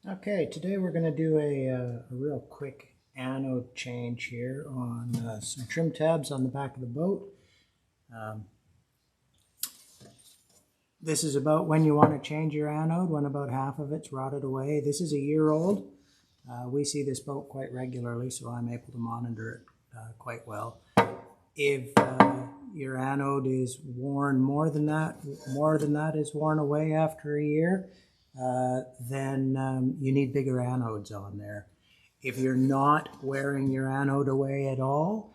Okay, today we're going to do a real quick anode change here on some trim tabs on the back of the boat. This is about when you want to change your anode, when about half of it's rotted away. This is a year old. We see this boat quite regularly, so I'm able to monitor it quite well. If your anode is worn more than that is worn away after a year, then you need bigger anodes on there. If you're not wearing your anode away at all,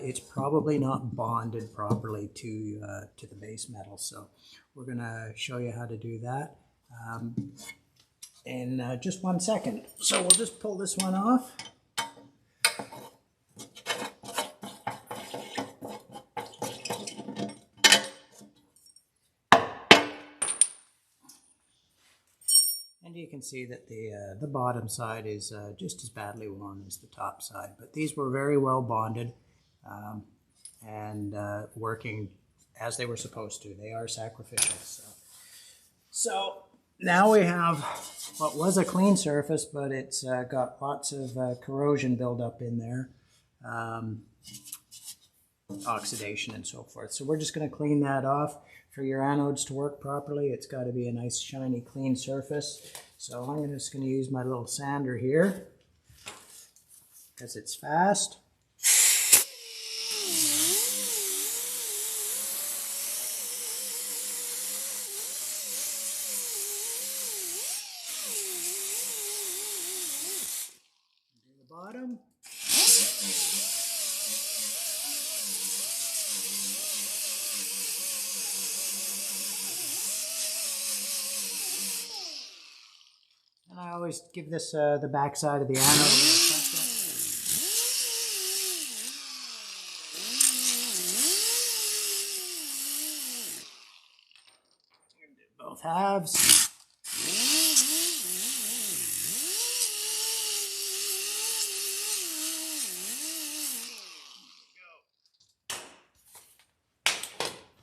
it's probably not bonded properly to the base metal. So we're going to show you how to do that in just 1 second. So we'll just pull this one off. And you can see that the bottom side is just as badly worn as the top side. But these were very well bonded and working as they were supposed to. They are sacrificial. So now we have what was a clean surface, but it's got lots of corrosion buildup in there, oxidation and so forth. So we're just going to clean that off. For your anodes to work properly, it's got to be a nice, shiny, clean surface. So I'm just going to use my little sander here because it's fast. Do the bottom. And I always give this the back side of the anode. Both halves.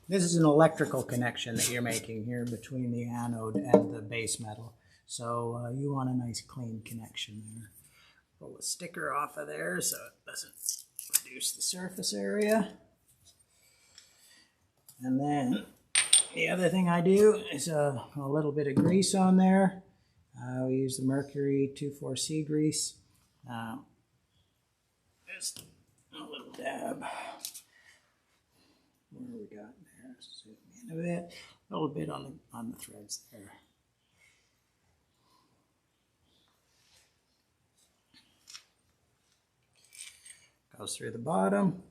This is an electrical connection that you're making here between the anode and the base metal. So you want a nice clean connection there. Pull the sticker off of there so it doesn't reduce the surface area. And then the other thing I do is a little bit of grease on there. We use the Mercury 24C grease. Just a little dab. What do we got there? Zoom in a bit. A little bit on the threads there. Goes through the bottom.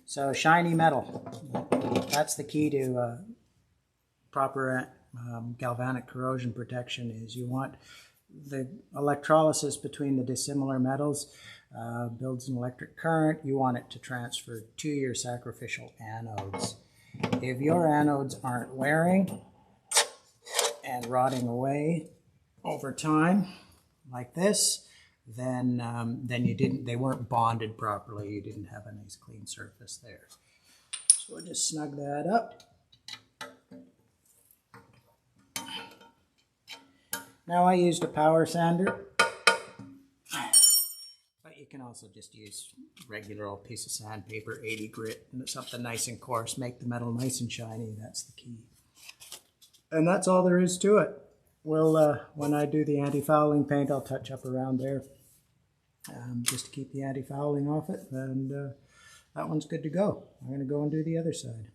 So shiny metal. That's the key to proper galvanic corrosion protection. Is you want the electrolysis between the dissimilar metals builds an electric current. You want it to transfer to your sacrificial anodes. If your anodes aren't wearing and rotting away over time like this, then they weren't bonded properly. You didn't have a nice clean surface there. So we'll just snug that up. Now I used a power sander, but you can also just use regular old piece of sandpaper, 80 grit, and something nice and coarse. Make the metal nice and shiny. That's the key. And that's all there is to it. Well, when I do the anti-fouling paint, I'll touch up around there just to keep the anti-fouling off it. And that one's good to go. I'm going to go and do the other side.